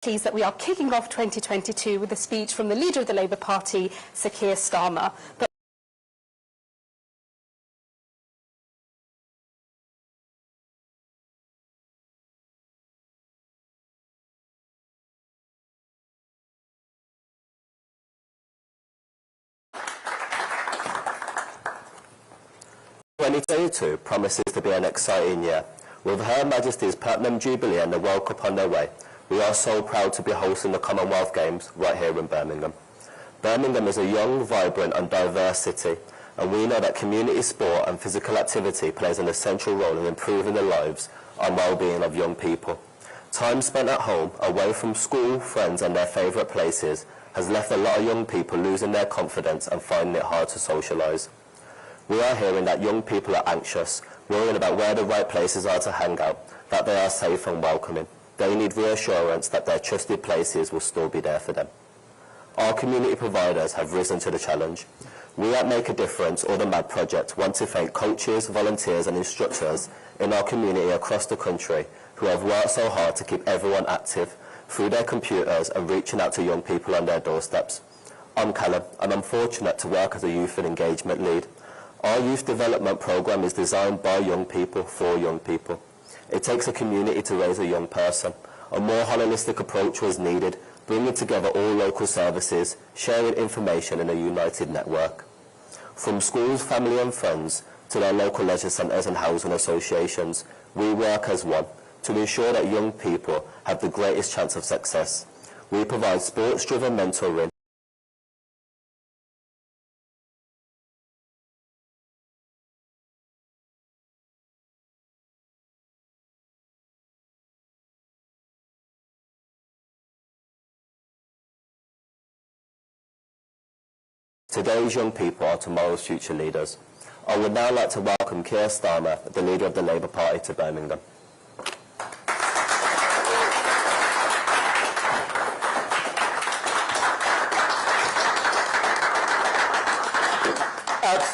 Pleased that we are kicking off 2022 with a speech from the leader of the Labour Party, Sir Keir Starmer. But 2022 promises to be an exciting year. With Her Majesty's Platinum Jubilee and the World Cup on their way, we are so proud to be hosting the Commonwealth Games right here in Birmingham. Birmingham is a young, vibrant and diverse city, and we know that community sport and physical activity plays an essential role in improving the lives and well-being of young people. Time spent at home, away from school, friends and their favourite places, has left a lot of young people losing their confidence and finding it hard to socialise. We are hearing that young people are anxious, worrying about where the right places are to hang out, that they are safe and welcoming. They need reassurance that their trusted places will still be there for them. Our community providers have risen to the challenge. We at Make a Difference, or the MAD Project, want to thank coaches, volunteers and instructors in our community across the country who have worked so hard to keep everyone active through their computers and reaching out to young people on their doorsteps. I'm Callum, and I'm fortunate to work as a youth and engagement lead. Our youth development programme is designed by young people for young people. It takes a community to raise a young person. A more holistic approach was needed, bringing together all local services, sharing information in a united network. From schools, family and friends, to their local leisure centres and housing associations, we work as one to ensure that young people have the greatest chance of success. We provide sports-driven mentoring, Today's young people are tomorrow's future leaders. I would now like to welcome Keir Starmer, the leader of the Labour Party, to Birmingham.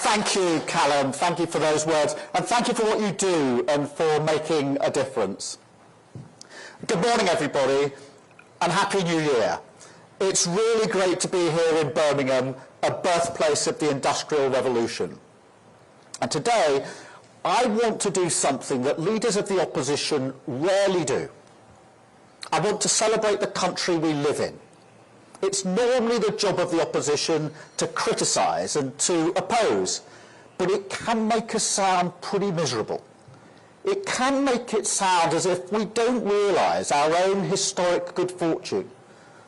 Thank you, Callum. Thank you for those words. And thank you for what you do and for making a difference. Good morning, everybody, and Happy New Year. It's really great to be here in Birmingham, a birthplace of the Industrial Revolution. And today, I want to do something that leaders of the opposition rarely do. I want to celebrate the country we live in. It's normally the job of the opposition to criticise and to oppose, but it can make us sound pretty miserable. It can make it sound as if we don't realise our own historic good fortune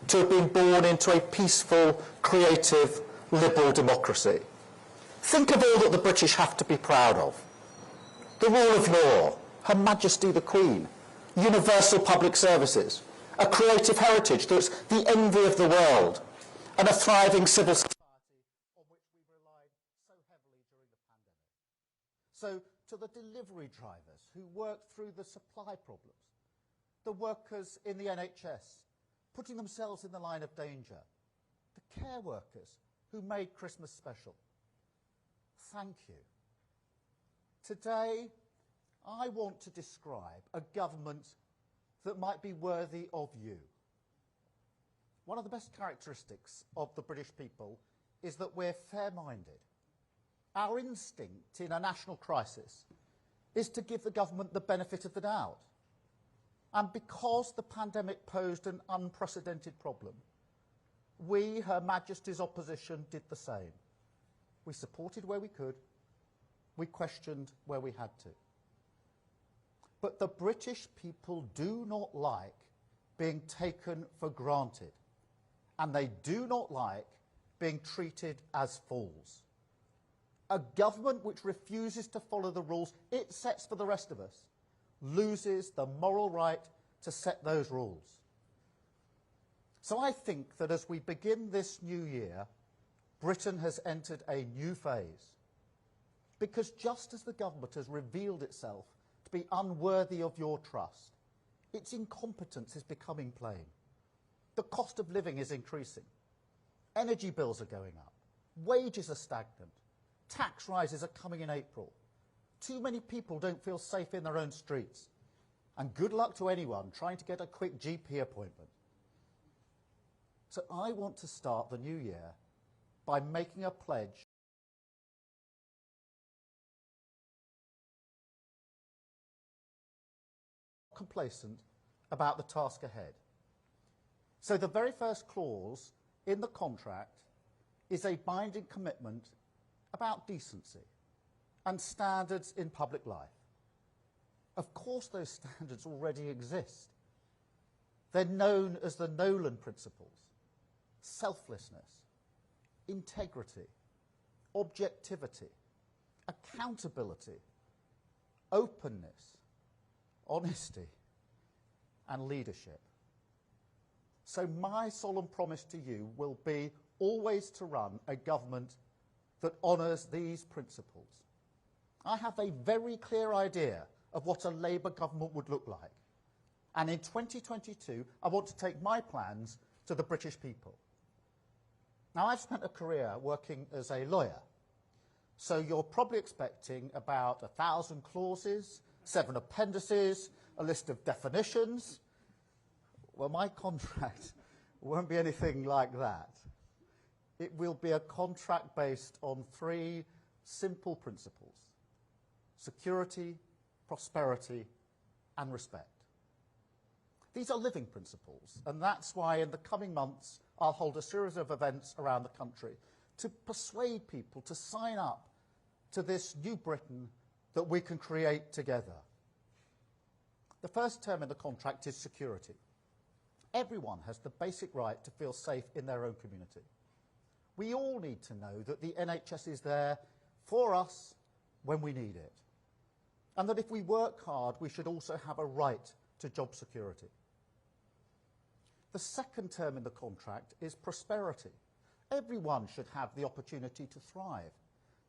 to have been born into a peaceful, creative, liberal democracy. Think of all that the British have to be proud of. The rule of law, Her Majesty the Queen, universal public services, a creative heritage that's the envy of the world, and a thriving civil society on which we relied so heavily during the pandemic. So to the delivery drivers who worked through the supply problems, the workers in the NHS, putting themselves in the line of danger, the care workers who made Christmas special, thank you. Today, I want to describe a government that might be worthy of you. One of the best characteristics of the British people is that we're fair-minded. Our instinct in a national crisis is to give the government the benefit of the doubt. And because the pandemic posed an unprecedented problem, we, Her Majesty's opposition, did the same. We supported where we could, we questioned where we had to. But the British people do not like being taken for granted, and they do not like being treated as fools. A government which refuses to follow the rules it sets for the rest of us loses the moral right to set those rules. So I think that as we begin this new year, Britain has entered a new phase. Because just as the government has revealed itself to be unworthy of your trust, its incompetence is becoming plain. The cost of living is increasing. Energy bills are going up. Wages are stagnant. Tax rises are coming in April. Too many people don't feel safe in their own streets. And good luck to anyone trying to get a quick GP appointment. So I want to start the new year by making a pledge complacent about the task ahead. So the very first clause in the contract is a binding commitment about decency and standards in public life. Of course those standards already exist. They're known as the Nolan principles: selflessness, integrity, objectivity, accountability, openness, honesty, and leadership. So my solemn promise to you will be always to run a government that honours these principles. I have a very clear idea of what a Labour government would look like. And in 2022, I want to take my plans to the British people. Now, I've spent a career working as a lawyer, so you're probably expecting about 1,000 clauses, 7 appendices, a list of definitions. Well, my contract won't be anything like that. It will be a contract based on 3 simple principles: security, prosperity, and respect. These are living principles, and that's why in the coming months I'll hold a series of events around the country to persuade people to sign up to this new Britain that we can create together. The first term in the contract is security. Everyone has the basic right to feel safe in their own community. We all need to know that the NHS is there for us when we need it, and that if we work hard, we should also have a right to job security. The second term in the contract is prosperity. Everyone should have the opportunity to thrive,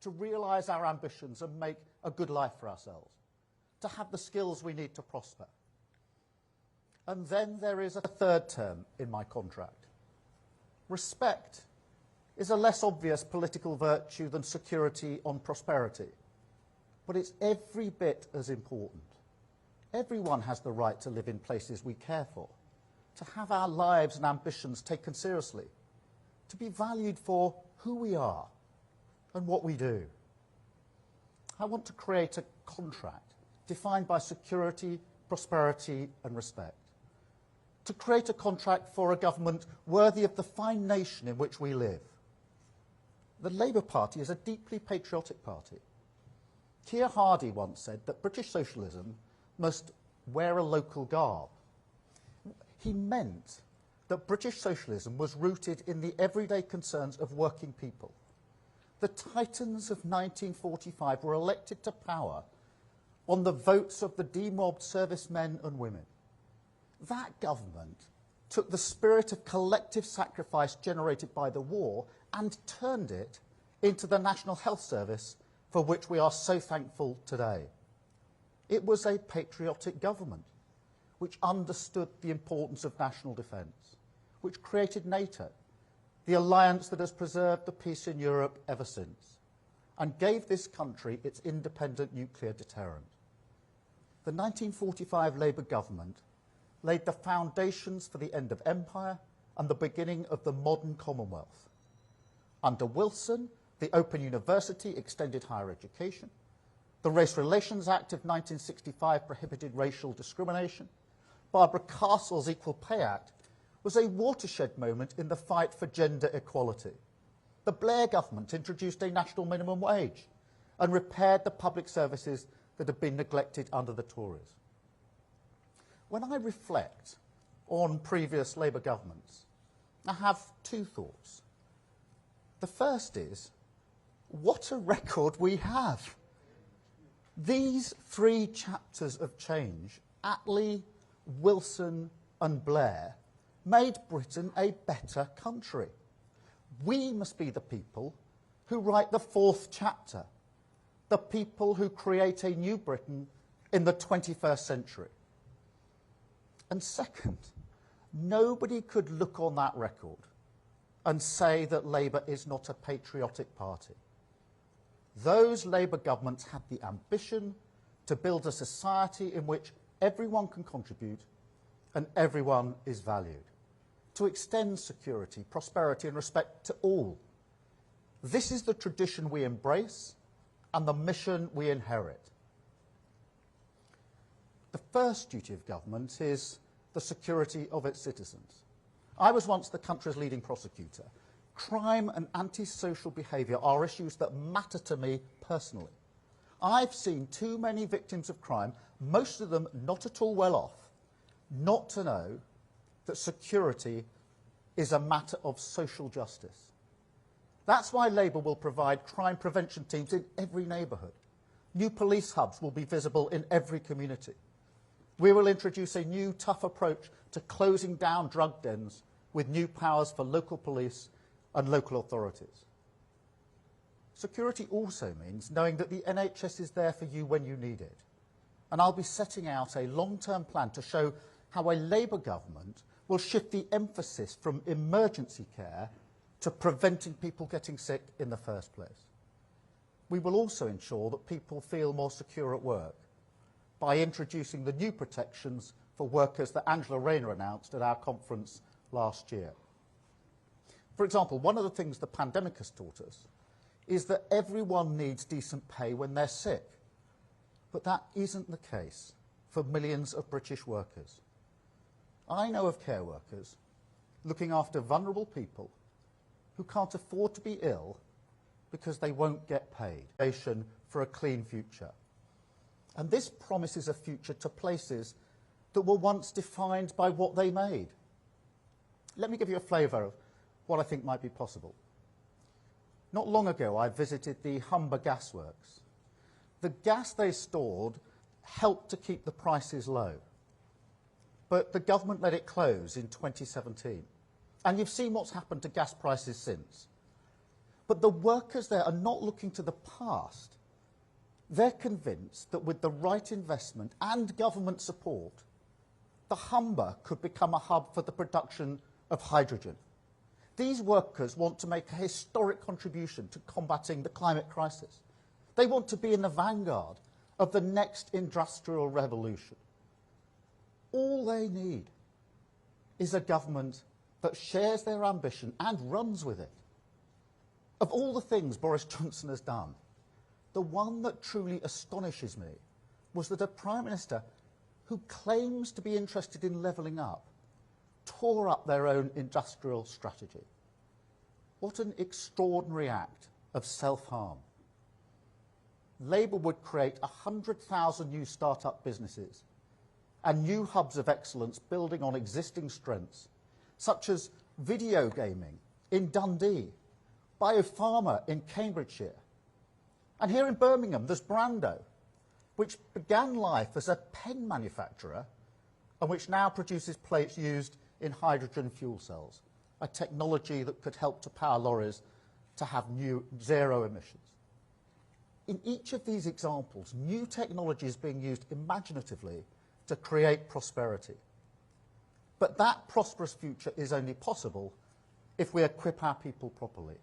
to realise our ambitions and make a good life for ourselves, to have the skills we need to prosper. And then there is a third term in my contract. Respect is a less obvious political virtue than security on prosperity, but it's every bit as important. Everyone has the right to live in places we care for, to have our lives and ambitions taken seriously, to be valued for who we are and what we do. I want to create a contract defined by security, prosperity and respect. To create a contract for a government worthy of the fine nation in which we live. The Labour Party is a deeply patriotic party. Keir Hardie once said that British socialism must wear a local garb. He meant that British socialism was rooted in the everyday concerns of working people. The titans of 1945 were elected to power on the votes of the demobbed servicemen and women. That government took the spirit of collective sacrifice generated by the war and turned it into the National Health Service, for which we are so thankful today. It was a patriotic government which understood the importance of national defence, which created NATO, the alliance that has preserved the peace in Europe ever since, and gave this country its independent nuclear deterrent. The 1945 Labour government laid the foundations for the end of empire and the beginning of the modern Commonwealth. Under Wilson, the Open University extended higher education. The Race Relations Act of 1965 prohibited racial discrimination. Barbara Castle's Equal Pay Act was a watershed moment in the fight for gender equality. The Blair government introduced a national minimum wage and repaired the public services that had been neglected under the Tories. When I reflect on previous Labour governments, I have 2 thoughts. The first is, what a record we have. These 3 chapters of change, Attlee, Wilson and Blair, made Britain a better country. We must be the people who write the 4th chapter, the people who create a new Britain in the 21st century. And second, nobody could look on that record and say that Labour is not a patriotic party. Those Labour governments had the ambition to build a society in which everyone can contribute and everyone is valued, to extend security, prosperity and respect to all. This is the tradition we embrace and the mission we inherit. The first duty of government is the security of its citizens. I was once the country's leading prosecutor. Crime and antisocial behaviour are issues that matter to me personally. I've seen too many victims of crime, most of them not at all well off, not to know that security is a matter of social justice. That's why Labour will provide crime prevention teams in every neighbourhood. New police hubs will be visible in every community. We will introduce a new, tough approach to closing down drug dens with new powers for local police and local authorities. Security also means knowing that the NHS is there for you when you need it. And I'll be setting out a long-term plan to show how a Labour government will shift the emphasis from emergency care to preventing people getting sick in the first place. We will also ensure that people feel more secure at work by introducing the new protections for workers that Angela Rayner announced at our conference last year. For example, one of the things the pandemic has taught us is that everyone needs decent pay when they're sick. But that isn't the case for millions of British workers. I know of care workers looking after vulnerable people who can't afford to be ill because they won't get paid. For a clean future. And this promises a future to places that were once defined by what they made. Let me give you a flavour of what I think might be possible. Not long ago, I visited the Humber gasworks. The gas they stored helped to keep the prices low. But the government let it close in 2017. And you've seen what's happened to gas prices since. But the workers there are not looking to the past. They're convinced that with the right investment and government support, the Humber could become a hub for the production of hydrogen. These workers want to make a historic contribution to combating the climate crisis. They want to be in the vanguard of the next industrial revolution. All they need is a government that shares their ambition and runs with it. Of all the things Boris Johnson has done, the one that truly astonishes me was that a Prime Minister who claims to be interested in levelling up tore up their own industrial strategy. What an extraordinary act of self-harm. Labour would create 100,000 new start-up businesses and new hubs of excellence building on existing strengths, such as video gaming in Dundee, biopharma in Cambridgeshire. And here in Birmingham, there's Brando, which began life as a pen manufacturer and which now produces plates used in hydrogen fuel cells, a technology that could help to power lorries to have zero emissions. In each of these examples, new technology is being used imaginatively to create prosperity. But that prosperous future is only possible if we equip our people properly.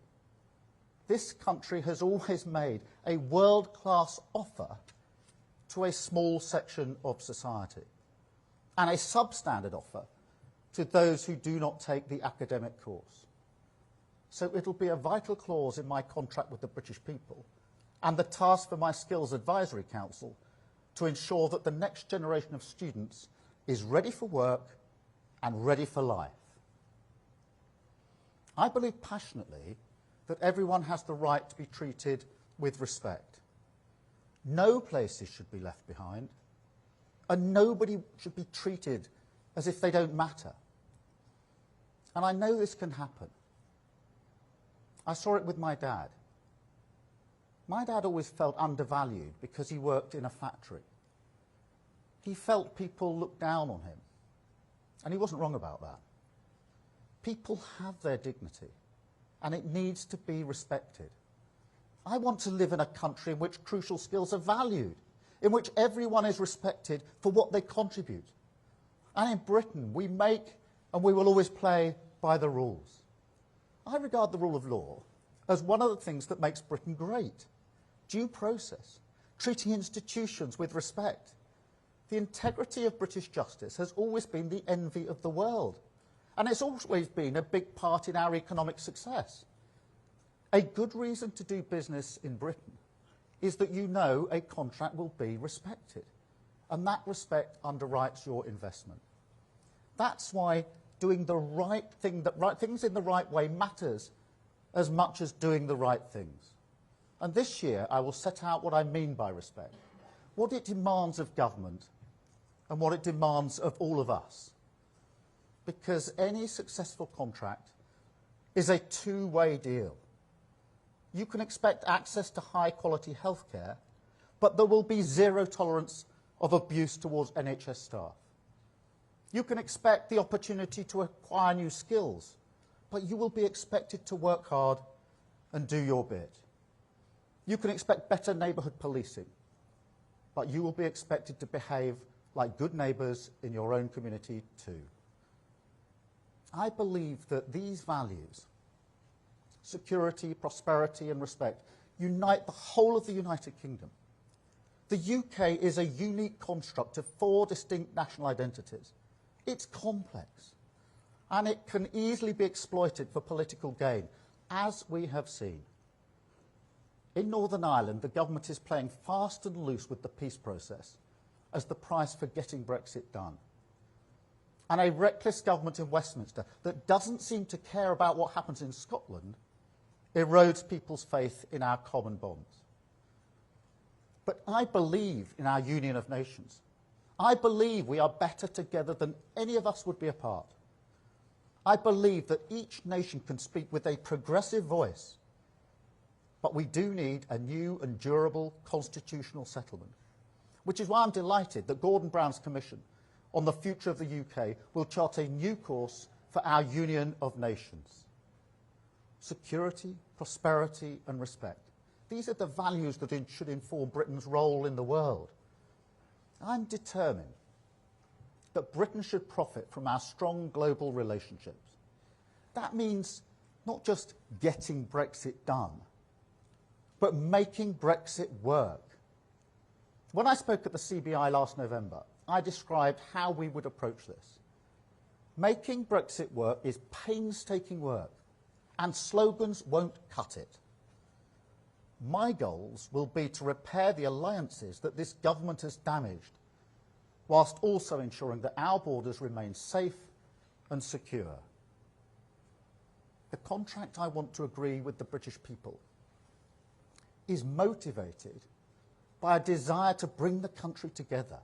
This country has always made a world-class offer to a small section of society and a substandard offer to those who do not take the academic course. So it'll be a vital clause in my contract with the British people and the task for my Skills Advisory Council to ensure that the next generation of students is ready for work and ready for life. I believe passionately that everyone has the right to be treated with respect. No places should be left behind, and nobody should be treated as if they don't matter. And I know this can happen. I saw it with my dad. My dad always felt undervalued because he worked in a factory. He felt people looked down on him, and he wasn't wrong about that. People have their dignity, and it needs to be respected. I want to live in a country in which crucial skills are valued, in which everyone is respected for what they contribute. And in Britain, we make and we will always play by the rules. I regard the rule of law as one of the things that makes Britain great. Due process, treating institutions with respect. The integrity of British justice has always been the envy of the world. And it's always been a big part in our economic success. A good reason to do business in Britain is that you know a contract will be respected, and that respect underwrites your investment. That's why doing the right thing, things in the right way matters as much as doing the right things. And this year I will set out what I mean by respect, what it demands of government and what it demands of all of us. Because any successful contract is a two-way deal. You can expect access to high-quality healthcare, but there will be zero tolerance of abuse towards NHS staff. You can expect the opportunity to acquire new skills, but you will be expected to work hard and do your bit. You can expect better neighbourhood policing, but you will be expected to behave like good neighbours in your own community too. I believe that these values, security, prosperity and respect, unite the whole of the United Kingdom. The UK is a unique construct of 4 distinct national identities. It's complex, and it can easily be exploited for political gain, as we have seen. In Northern Ireland, the government is playing fast and loose with the peace process as the price for getting Brexit done. And a reckless government in Westminster that doesn't seem to care about what happens in Scotland erodes people's faith in our common bonds. But I believe in our union of nations. I believe we are better together than any of us would be apart. I believe that each nation can speak with a progressive voice, but we do need a new and durable constitutional settlement, which is why I'm delighted that Gordon Brown's Commission on the future of the UK will chart a new course for our union of nations. Security, prosperity and respect. These are the values that should inform Britain's role in the world. I'm determined that Britain should profit from our strong global relationships. That means not just getting Brexit done, but making Brexit work. When I spoke at the CBI last November, I described how we would approach this. Making Brexit work is painstaking work, and slogans won't cut it. My goals will be to repair the alliances that this government has damaged, whilst also ensuring that our borders remain safe and secure. The contract I want to agree with the British people is motivated by a desire to bring the country together.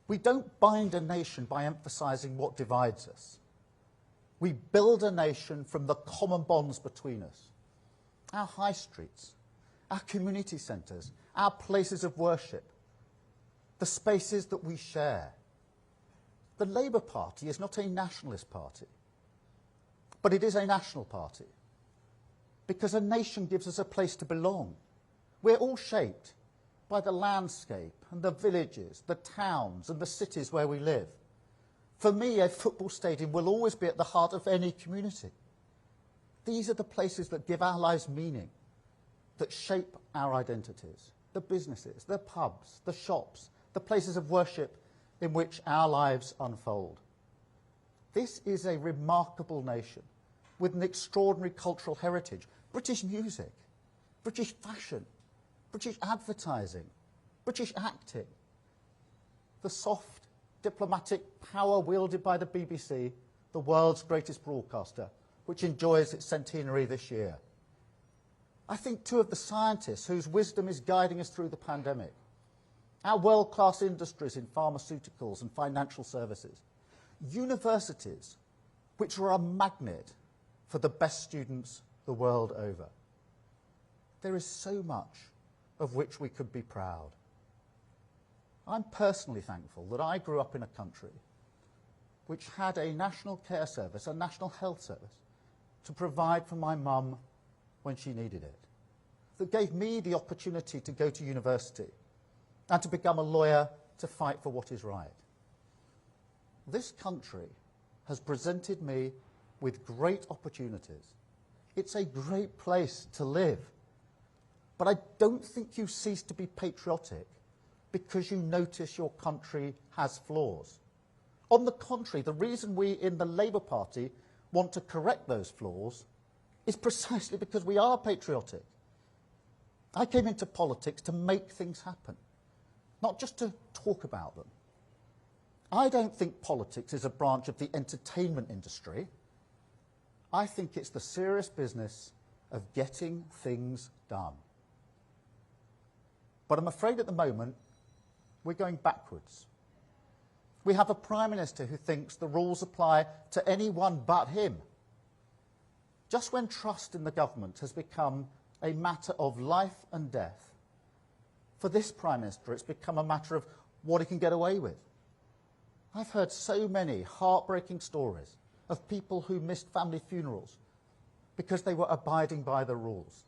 We don't bind a nation by emphasising what divides us. We build a nation from the common bonds between us. Our high streets, our community centres, our places of worship, the spaces that we share. The Labour Party is not a nationalist party, but it is a national party, because a nation gives us a place to belong. We're all shaped by the landscape and the villages, the towns and the cities where we live. For me, a football stadium will always be at the heart of any community. These are the places that give our lives meaning, that shape our identities, the businesses, the pubs, the shops, the places of worship in which our lives unfold. This is a remarkable nation with an extraordinary cultural heritage. British music, British fashion, British advertising, British acting, the soft diplomatic power wielded by the BBC, the world's greatest broadcaster, which enjoys its centenary this year. I think too of the scientists whose wisdom is guiding us through the pandemic, our world-class industries in pharmaceuticals and financial services, universities which are a magnet for the best students the world over. There is so much of which we could be proud. I'm personally thankful that I grew up in a country which had a national care service, a national health service, to provide for my mum when she needed it, that gave me the opportunity to go to university and to become a lawyer to fight for what is right. This country has presented me with great opportunities. It's a great place to live. But I don't think you cease to be patriotic because you notice your country has flaws. On the contrary, the reason we in the Labour Party want to correct those flaws is precisely because we are patriotic. I came into politics to make things happen, not just to talk about them. I don't think politics is a branch of the entertainment industry. I think it's the serious business of getting things done. But I'm afraid at the moment we're going backwards. We have a Prime Minister who thinks the rules apply to anyone but him. Just when trust in the government has become a matter of life and death, for this Prime Minister it's become a matter of what he can get away with. I've heard so many heartbreaking stories of people who missed family funerals because they were abiding by the rules.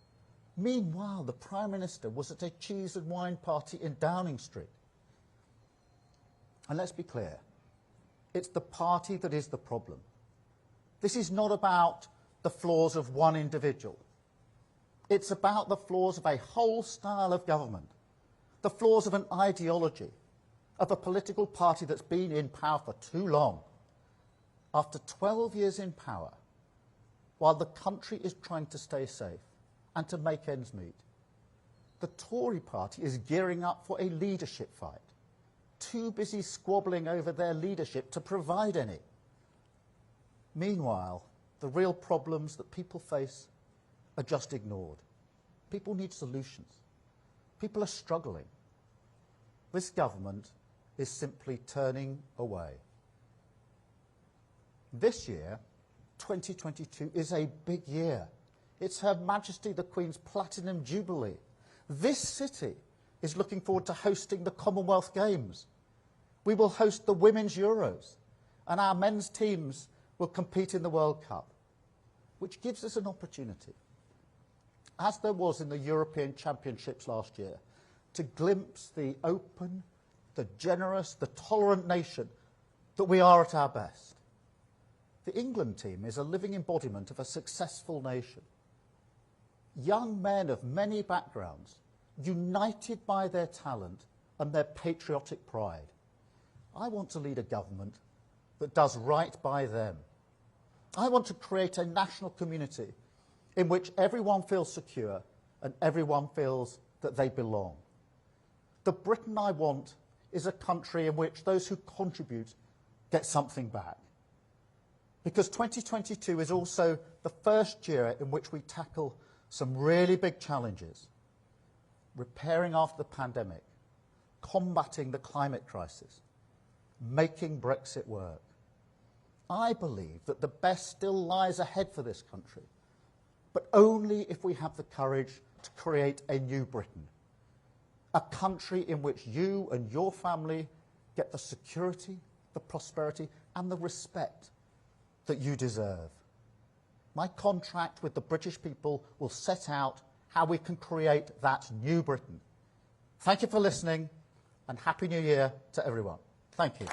Meanwhile, the Prime Minister was at a cheese and wine party in Downing Street. And let's be clear, it's the party that is the problem. This is not about the flaws of one individual. It's about the flaws of a whole style of government, the flaws of an ideology, of a political party that's been in power for too long. After 12 years in power, while the country is trying to stay safe and to make ends meet, the Tory party is gearing up for a leadership fight, too busy squabbling over their leadership to provide any. Meanwhile, the real problems that people face are just ignored. People need solutions. People are struggling. This government is simply turning away. This year, 2022, is a big year. It's Her Majesty the Queen's Platinum Jubilee. This city is looking forward to hosting the Commonwealth Games. We will host the Women's Euros, and our men's teams will compete in the World Cup, which gives us an opportunity, as there was in the European Championships last year, to glimpse the open, the generous, the tolerant nation that we are at our best. The England team is a living embodiment of a successful nation. Young men of many backgrounds, united by their talent and their patriotic pride. I want to lead a government that does right by them. I want to create a national community in which everyone feels secure and everyone feels that they belong. The Britain I want is a country in which those who contribute get something back. Because 2022 is also the first year in which we tackle some really big challenges. Repairing after the pandemic, combating the climate crisis, making Brexit work. I believe that the best still lies ahead for this country, but only if we have the courage to create a new Britain. A country in which you and your family get the security, the prosperity, and the respect that you deserve. My contract with the British people will set out how we can create that new Britain. Thank you for listening, and Happy New Year to everyone. Thank you.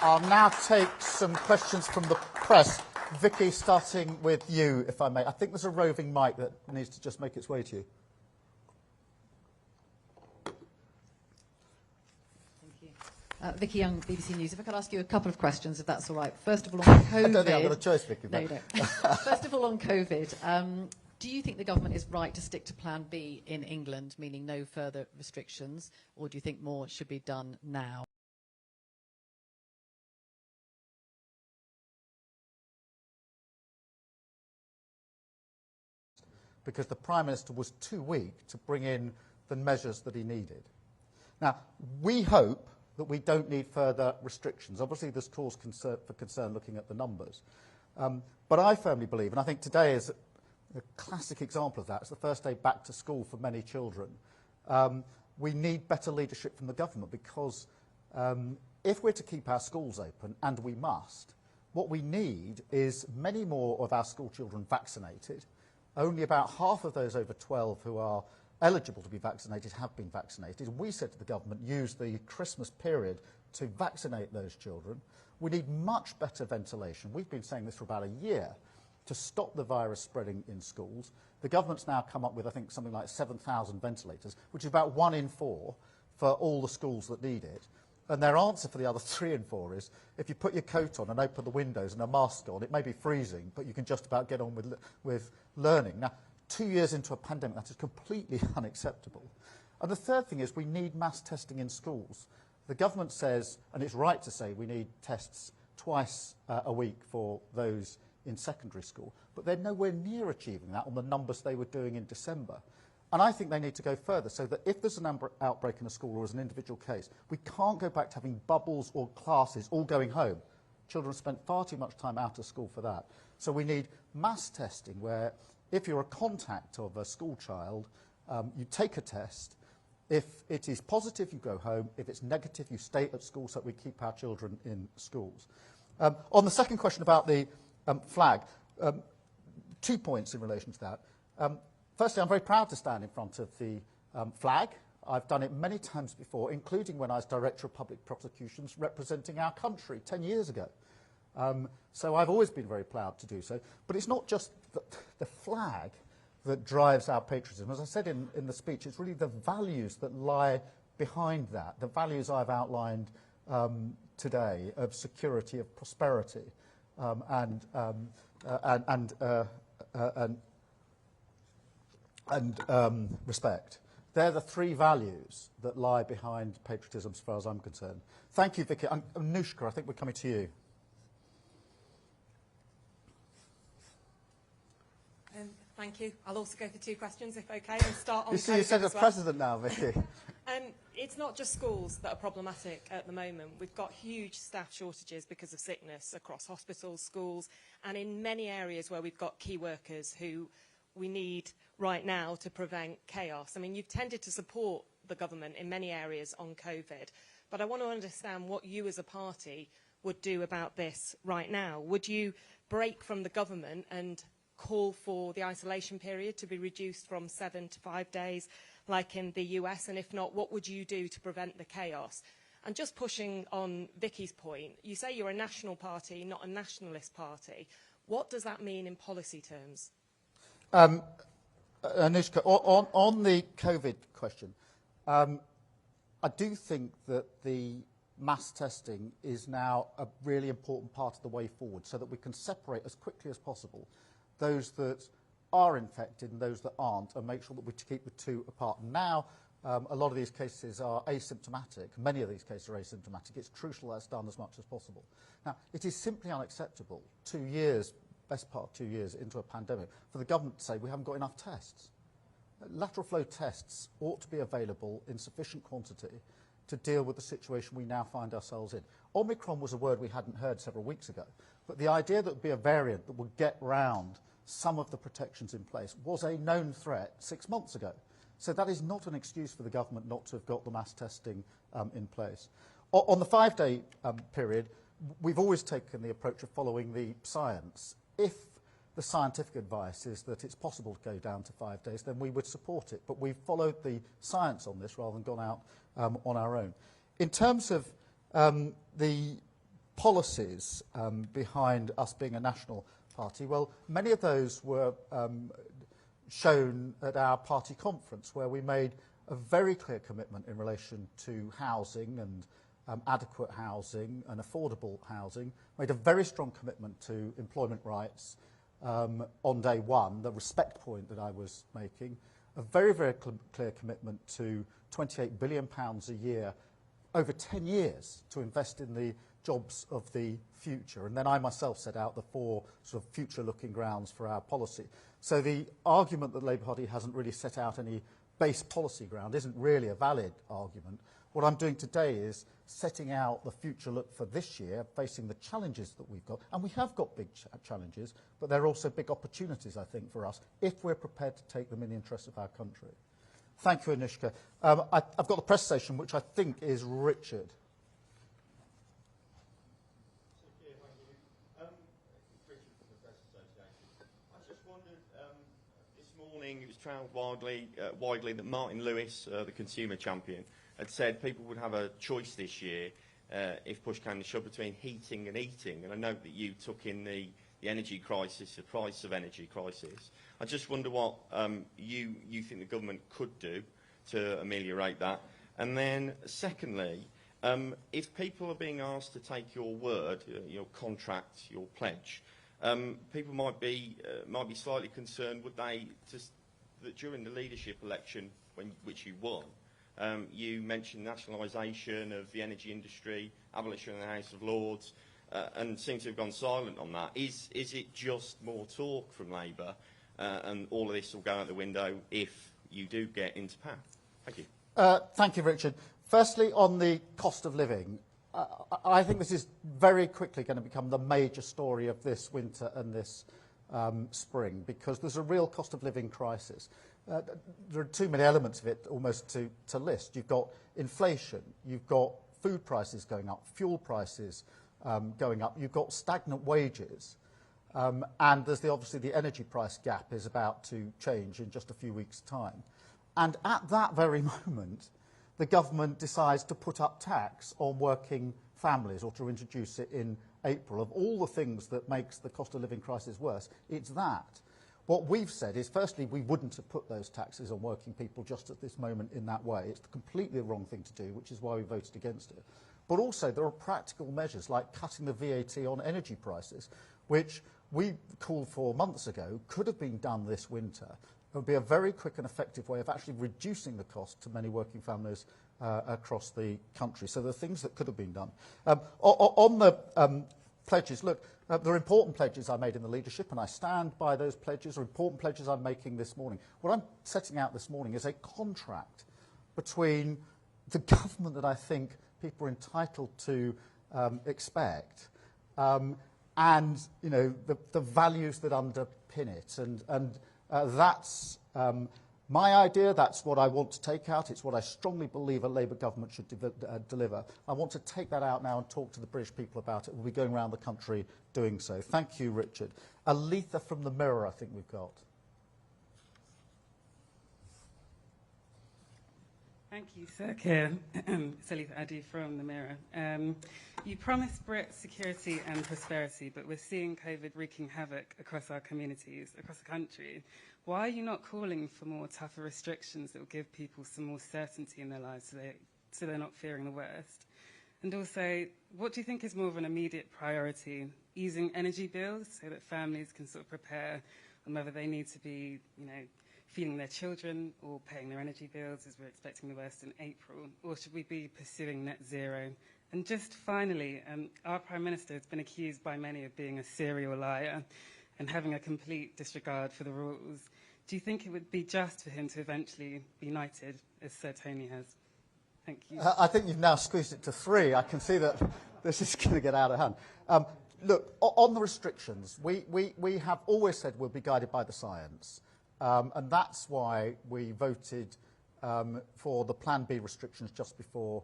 I'll now take some questions from the press. Vicky, starting with you, if I may. I think there's a roving mic that needs to just make its way to you. Vicky Young, BBC News. If I could ask you a couple of questions, if that's all right. First of all, on COVID... I don't think I've got a choice, Vicky. No, you don't. First of all, on COVID, do you think the government is right to stick to Plan B in England, meaning no further restrictions, or do you think more should be done now? Because the Prime Minister was too weak to bring in the measures that he needed. Now, we hope that we don't need further restrictions. Obviously, there's cause for concern looking at the numbers. But I firmly believe, and I think today is a classic example of that, it's the first day back to school for many children. We need better leadership from the government because if we're to keep our schools open, and we must, what we need is many more of our school children vaccinated. Only about half of those over 12 who are eligible to be vaccinated have been vaccinated. We said to the government, use the Christmas period to vaccinate those children. We need much better ventilation. We've been saying this for about a year. to stop the virus spreading in schools. The government's now come up with, I think, something like 7,000 ventilators, which is about 1 in 4 for all the schools that need it. And their answer for the other 3 in 4 is, if you put your coat on and open the windows and a mask on, it may be freezing, but you can just about get on with learning. Now, 2 years into a pandemic, that is completely unacceptable. And the third thing is we need mass testing in schools. The government says, and it's right to say, we need tests twice a week for those in secondary school, but they're nowhere near achieving that on the numbers they were doing in December. And I think they need to go further, so that if there's an outbreak in a school or as an individual case, we can't go back to having bubbles or classes all going home. Children spent far too much time out of school for that. So we need mass testing where if you're a contact of a school child, you take a test. If it is positive, you go home. If it's negative, you stay at school so that we keep our children in schools. On the second question about the flag, 2 points in relation to that. Firstly, I'm very proud to stand in front of the flag. I've done it many times before, including when I was Director of Public Prosecutions representing our country 10 years ago. So I've always been very proud to do so. But it's not just the flag that drives our patriotism. As I said in the speech, it's really the values that lie behind that, the values I've outlined today of security, of prosperity, and respect. They're the 3 values that lie behind patriotism as far as I'm concerned. Thank you, Vicky. Anushka, I think we're coming to you. Thank you. I'll also go for 2 questions, if okay, and start on You see, you said as president now, Vicky. It's not just schools that are problematic at the moment. We've got huge staff shortages because of sickness across hospitals, schools, and in many areas where we've got key workers who we need right now to prevent chaos. I mean, you've tended to support the government in many areas on COVID, but I want to understand what you as a party would do about this right now. Would you break from the government and call for the isolation period to be reduced from 7 to 5 days, like in the US? And if not, what would you do to prevent the chaos? And just pushing on Vicky's point, you say you're a national party, not a nationalist party. What does that mean in policy terms? Anushka, on the COVID question, I do think that the mass testing is now a really important part of the way forward so that we can separate as quickly as possible those that are infected and those that aren't, and make sure that we keep the 2 apart. Now, a lot of these cases are asymptomatic. Many of these cases are asymptomatic. It's crucial that's done as much as possible. Now, it is simply unacceptable 2 years, best part of 2 years into a pandemic, for the government to say we haven't got enough tests. Lateral flow tests ought to be available in sufficient quantity to deal with the situation we now find ourselves in. Omicron was a word we hadn't heard several weeks ago, but the idea that there would be a variant that would get round some of the protections in place was a known threat 6 months ago. So that is not an excuse for the government not to have got the mass testing in place. On the 5-day period, we've always taken the approach of following the science. If the scientific advice is that it's possible to go down to 5 days, then we would support it. But we've followed the science on this rather than gone out on our own. In terms of the policies behind us being a national party, well, many of those were shown at our party conference, where we made a very clear commitment in relation to housing and adequate housing and affordable housing, made a very strong commitment to employment rights on day one, the respect point that I was making, a very, very clear commitment to £28 billion a year over 10 years to invest in the jobs of the future. And then I myself set out the 4 sort of future-looking grounds for our policy. So the argument that the Labour Party hasn't really set out any base policy ground isn't really a valid argument. What I'm doing today is setting out the future look for this year, facing the challenges that we've got. And we have got big challenges, but there are also big opportunities, I think, for us, if we're prepared to take them in the interest of our country. Thank you, Anushka. I've got the press station, which I think is Richard. It was travelled widely that Martin Lewis, the consumer champion, had said people would have a choice this year if push came to shove between heating and eating. And I note that you took in the the energy crisis, the price of energy crisis. I just wonder what you think the government could do to ameliorate that. And then, secondly, if people are being asked to take your word, your contract, your pledge, people might be slightly concerned, would they, that during the leadership election, which you won, you mentioned nationalisation of the energy industry, abolition of the House of Lords, and seem to have gone silent on that. Is it just more talk from Labour, and all of this will go out the window if you do get into power? Thank you. Thank you, Richard. Firstly, on the cost of living, I think this is very quickly going to become the major story of this winter and this spring, because there's a real cost of living crisis. There are too many elements of it almost to list. You've got inflation, you've got food prices going up, fuel prices going up, you've got stagnant wages, and there's obviously the energy price gap is about to change in just a few weeks' time. And at that very moment, the government decides to put up tax on working families, or to introduce it in April. Of all the things that makes the cost of living crisis worse, it's that. What we've said is, firstly, we wouldn't have put those taxes on working people just at this moment in that way. It's completely the wrong thing to do, which is why we voted against it. But also, there are practical measures like cutting the VAT on energy prices, which we called for months ago, could have been done this winter. It would be a very quick and effective way of actually reducing the cost to many working families across the country. So there are things that could have been done. On the pledges, look, there are important pledges I made in the leadership, and I stand by those pledges. There are important pledges I'm making this morning. What I'm setting out this morning is a contract between the government that I think people are entitled to expect, and the values that underpin it. And that's my idea. That's what I want to take out. It's what I strongly believe a Labour government should deliver. I want to take that out now and talk to the British people about it. We'll be going around the country doing so. Thank you, Richard. Aletha from the Mirror, I think we've got. Thank you, Sir Keir. It's Aletha Addy from the Mirror. You promised Brits security and prosperity, but we're seeing COVID wreaking havoc across our communities, across the country. Why are you not calling for more tougher restrictions that will give people some more certainty in their lives so they're not fearing the worst? And also, what do you think is more of an immediate priority? Easing energy bills so that families can sort of prepare on whether they need to be, feeding their children or paying their energy bills, as we're expecting the worst in April? Or should we be pursuing net zero? And just finally, our Prime Minister has been accused by many of being a serial liar and having a complete disregard for the rules. Do you think it would be just for him to eventually be knighted, as Sir Tony has? Thank you. I think you've now squeezed it to 3. I can see that this is going to get out of hand. Look, on the restrictions, we have always said we'll be guided by the science. And that's why we voted for the Plan B restrictions just before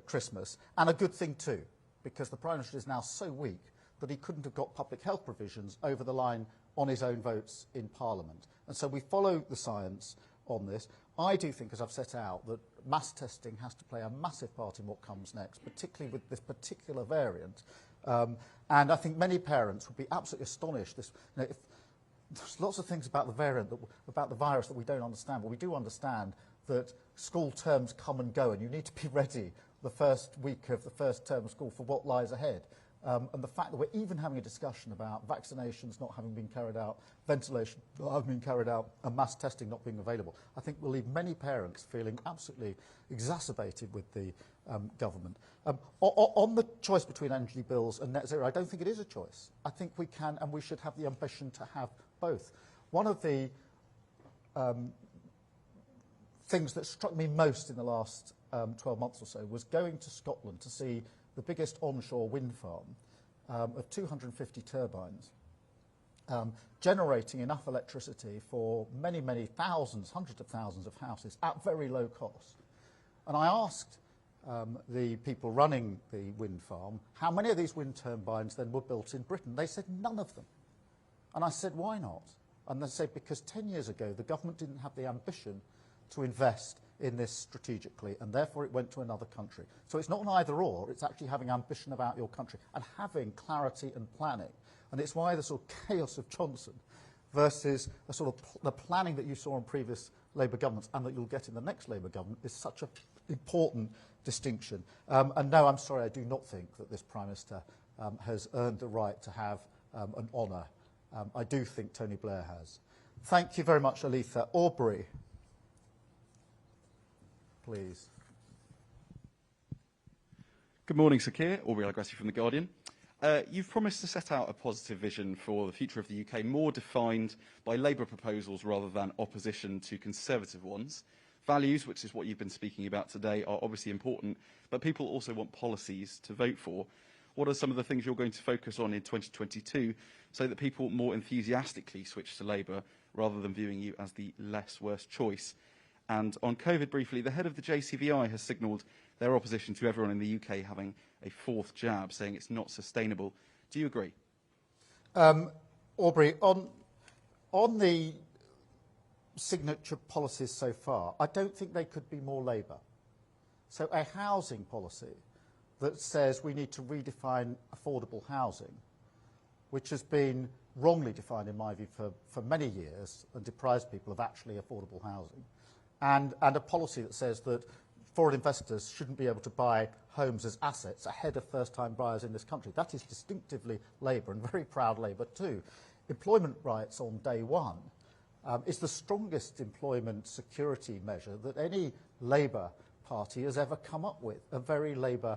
Christmas. And a good thing too, because the Prime Minister is now so weak that he couldn't have got public health provisions over the line on his own votes in Parliament. And so we follow the science on this. I do think, as I've set out, that mass testing has to play a massive part in what comes next, particularly with this particular variant. And I think many parents would be absolutely astonished. There's lots of things about the variant, about the virus, that we don't understand. But we do understand that school terms come and go, and you need to be ready the first week of the first term of school for what lies ahead. And the fact that we're even having a discussion about vaccinations not having been carried out, ventilation not having been carried out, and mass testing not being available, I think will leave many parents feeling absolutely exacerbated with the government. On the choice between energy bills and net zero, I don't think it is a choice. I think we can and we should have the ambition to have both. One of the things that struck me most in the last 12 months or so was going to Scotland to see the biggest onshore wind farm of 250 turbines, generating enough electricity for many, many thousands, hundreds of thousands of houses at very low cost. And I asked the people running the wind farm how many of these wind turbines then were built in Britain. They said none of them. And I said, why not? And they said, because 10 years ago, the government didn't have the ambition to invest in this strategically, and therefore it went to another country. So it's not an either or, it's actually having ambition about your country and having clarity and planning. And it's why the sort of chaos of Johnson versus the sort of the planning that you saw in previous Labour governments and that you'll get in the next Labour government is such an important distinction. And no, I'm sorry, I do not think that this Prime Minister has earned the right to have an honour. I do think Tony Blair has. Thank you very much, Aletha. Aubrey, please. Good morning, Sir Keir. Aubrey Algrassi from The Guardian. You've promised to set out a positive vision for the future of the UK, more defined by Labour proposals rather than opposition to Conservative ones. Values, which is what you've been speaking about today, are obviously important, but people also want policies to vote for. What are some of the things you're going to focus on in 2022 so that people more enthusiastically switch to Labour rather than viewing you as the less worst choice? And on COVID briefly, the head of the JCVI has signalled their opposition to everyone in the UK having a fourth jab, saying it's not sustainable. Do you agree? Aubrey, on the signature policies so far, I don't think they could be more Labour. So a housing policy that says we need to redefine affordable housing, which has been wrongly defined, in my view, for many years and deprives people of actually affordable housing, and a policy that says that foreign investors shouldn't be able to buy homes as assets ahead of first-time buyers in this country. That is distinctively Labour, and very proud Labour too. Employment rights on day one is the strongest employment security measure that any Labour party has ever come up with, a very Labour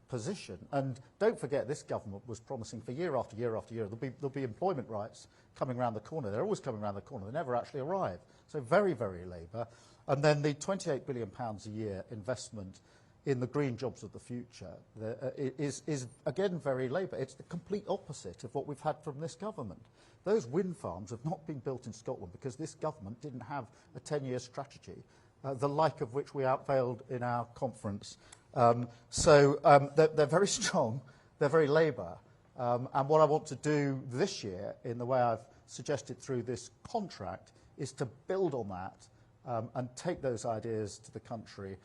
position. And don't forget, this government was promising for year after year after year there'll be employment rights coming around the corner. They're always coming around the corner. They never actually arrive. So very, very Labour. And then the £28 billion a year investment in the green jobs of the future is again, very Labour. It's the complete opposite of what we've had from this government. Those wind farms have not been built in Scotland because this government didn't have a 10-year strategy, the like of which we unveiled in our conference. They're very strong, they're very Labour. And what I want to do this year, in the way I've suggested through this contract, is to build on that and take those ideas to the country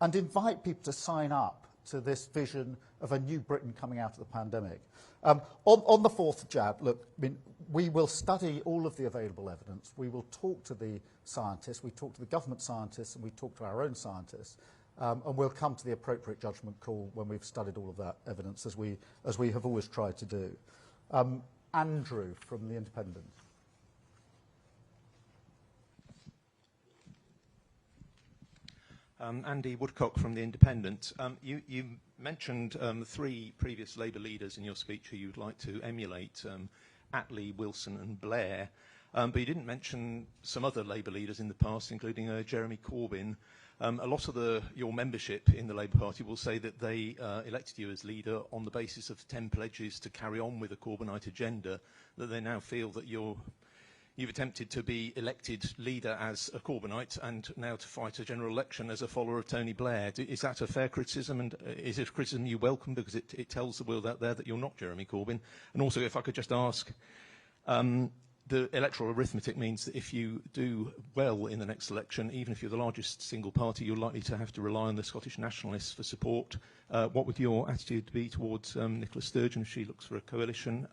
and invite people to sign up to this vision of a new Britain coming out of the pandemic. On the fourth jab, look, I mean, we will study all of the available evidence. We will talk to the scientists, we talk to the government scientists, and we talk to our own scientists. And we'll come to the appropriate judgment call when we've studied all of that evidence, as we have always tried to do. Andrew from The Independent. Andy Woodcock from The Independent. You mentioned three previous Labour leaders in your speech who you'd like to emulate, Attlee, Wilson and Blair. But you didn't mention some other Labour leaders in the past, including Jeremy Corbyn. A lot of your membership in the Labour Party will say that they elected you as leader on the basis of 10 pledges to carry on with the Corbynite agenda, that they now feel that you've attempted to be elected leader as a Corbynite and now to fight a general election as a follower of Tony Blair. Is that a fair criticism, and is it a criticism you welcome because it tells the world out there that you're not Jeremy Corbyn? And also, if I could just ask, the electoral arithmetic means that if you do well in the next election, even if you're the largest single party, you're likely to have to rely on the Scottish Nationalists for support. What would your attitude be towards Nicola Sturgeon if she looks for a coalition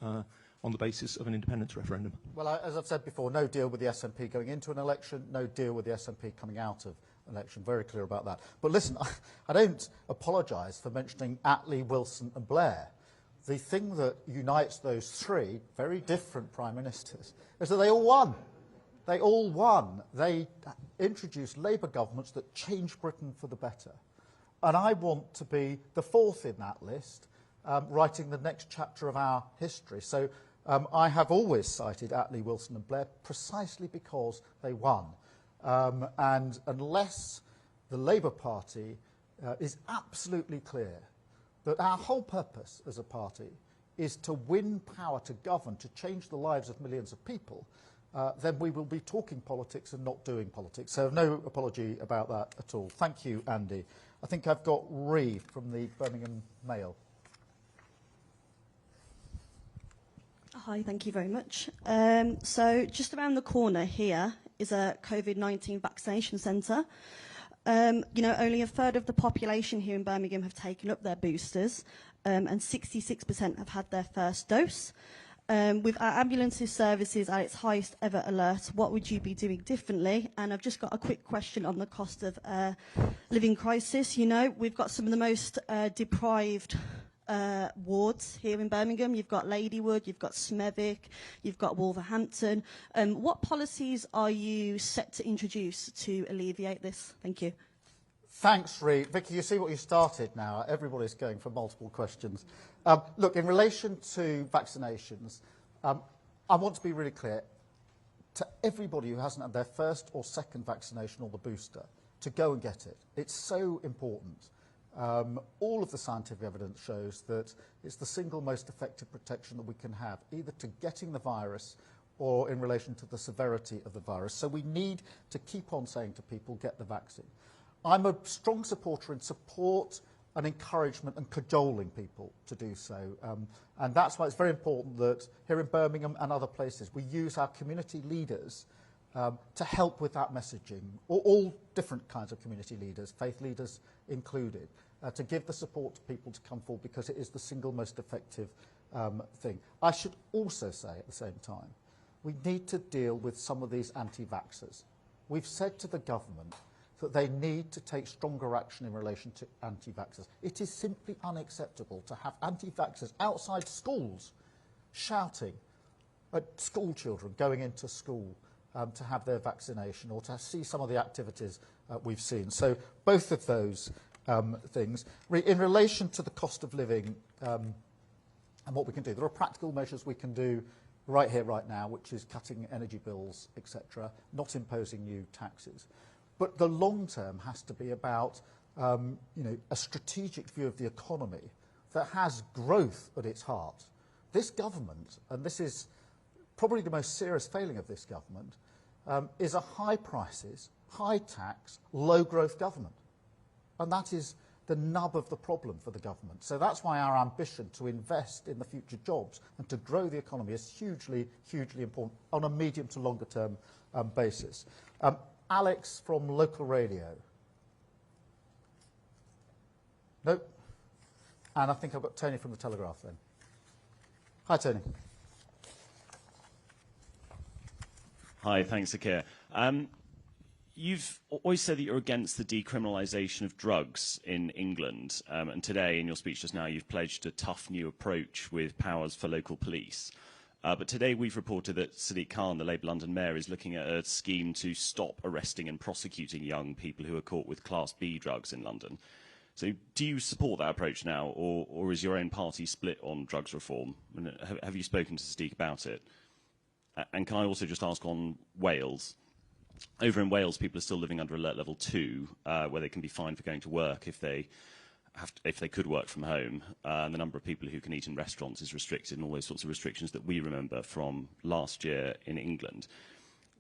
on the basis of an independence referendum? Well, as I've said before, no deal with the SNP going into an election, no deal with the SNP coming out of an election. Very clear about that. But listen, I don't apologise for mentioning Attlee, Wilson and Blair. The thing that unites those three very different prime ministers is that they all won. They all won. They introduced Labour governments that changed Britain for the better. And I want to be the fourth in that list, writing the next chapter of our history. So I have always cited Attlee, Wilson and Blair precisely because they won. And unless the Labour Party is absolutely clear that our whole purpose as a party is to win power to govern, to change the lives of millions of people, then we will be talking politics and not doing politics. So no apology about that at all. Thank you, Andy. I think I've got Ree from the Birmingham Mail. Hi, thank you very much. So just around the corner here is a COVID-19 vaccination centre. Only a third of the population here in Birmingham have taken up their boosters, and 66% have had their first dose. With our ambulances services at its highest ever alert, what would you be doing differently? And I've just got a quick question on the cost of living crisis. We've got some of the most deprived wards here in Birmingham. You've got Ladywood, you've got Smethwick, you've got Wolverhampton. What policies are you set to introduce to alleviate this? Thank you. Thanks, Ree. Vicky, you see what you started now. Everybody's going for multiple questions. Look, in relation to vaccinations, I want to be really clear to everybody who hasn't had their first or second vaccination or the booster to go and get it. It's so important. All of the scientific evidence shows that it's the single most effective protection that we can have, either to getting the virus or in relation to the severity of the virus. So we need to keep on saying to people, get the vaccine. I'm a strong supporter in support and encouragement and cajoling people to do so. And that's why it's very important that here in Birmingham and other places, we use our community leaders to help with that messaging, all different kinds of community leaders, faith leaders included, to give the support to people to come forward, because it is the single most effective thing. I should also say at the same time, we need to deal with some of these anti-vaxxers. We've said to the government that they need to take stronger action in relation to anti-vaxxers. It is simply unacceptable to have anti-vaxxers outside schools shouting at school children going into school to have their vaccination, or to see some of the activities we've seen. So both of those things. In relation to the cost of living and what we can do, there are practical measures we can do right here, right now, which is cutting energy bills, etc., not imposing new taxes. But the long term has to be about a strategic view of the economy that has growth at its heart. This government, and this is probably the most serious failing of this government, is a high prices, high tax, low growth government. And that is the nub of the problem for the government. So that's why our ambition to invest in the future jobs and to grow the economy is hugely, hugely important on a medium to longer term basis. Alex from local radio. Nope. And I think I've got Tony from the Telegraph then. Hi, Tony. Hi, thanks, Keir. You've always said that you're against the decriminalisation of drugs in England, and today, in your speech just now, you've pledged a tough new approach with powers for local police. But today we've reported that Sadiq Khan, the Labour London Mayor, is looking at a scheme to stop arresting and prosecuting young people who are caught with Class B drugs in London. So do you support that approach now, or is your own party split on drugs reform? And have you spoken to Sadiq about it? And can I also just ask on Wales? Over in Wales, people are still living under alert level 2, where they can be fined for going to work if they could work from home, and the number of people who can eat in restaurants is restricted, and all those sorts of restrictions that we remember from last year in England.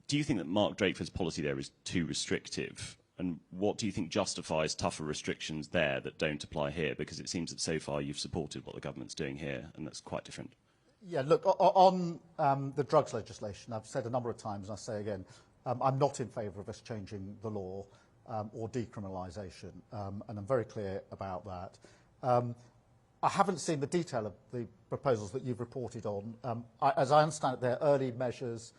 Do you think that Mark Drakeford's policy there is too restrictive? And what do you think justifies tougher restrictions there that don't apply here? Because it seems that so far you've supported what the government's doing here, and that's quite different. Yeah, look, on the drugs legislation, I've said a number of times, and I say again, I'm not in favour of us changing the law or decriminalisation, and I'm very clear about that. I haven't seen the detail of the proposals that you've reported on. As I understand it, they're early measures,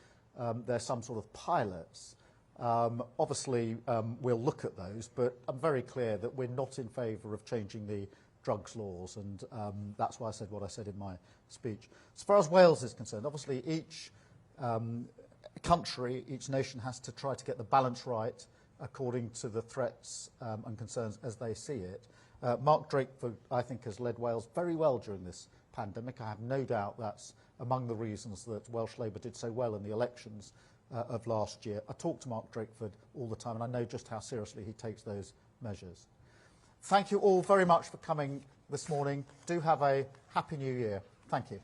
they're some sort of pilots. Obviously, we'll look at those, but I'm very clear that we're not in favour of changing the drugs laws, and that's why I said what I said in my speech. As far as Wales is concerned, obviously each country, each nation has to try to get the balance right according to the threats and concerns as they see it. Mark Drakeford, I think, has led Wales very well during this pandemic. I have no doubt that's among the reasons that Welsh Labour did so well in the elections of last year. I talk to Mark Drakeford all the time, and I know just how seriously he takes those measures. Thank you all very much for coming this morning. Do have a happy new year. Thank you.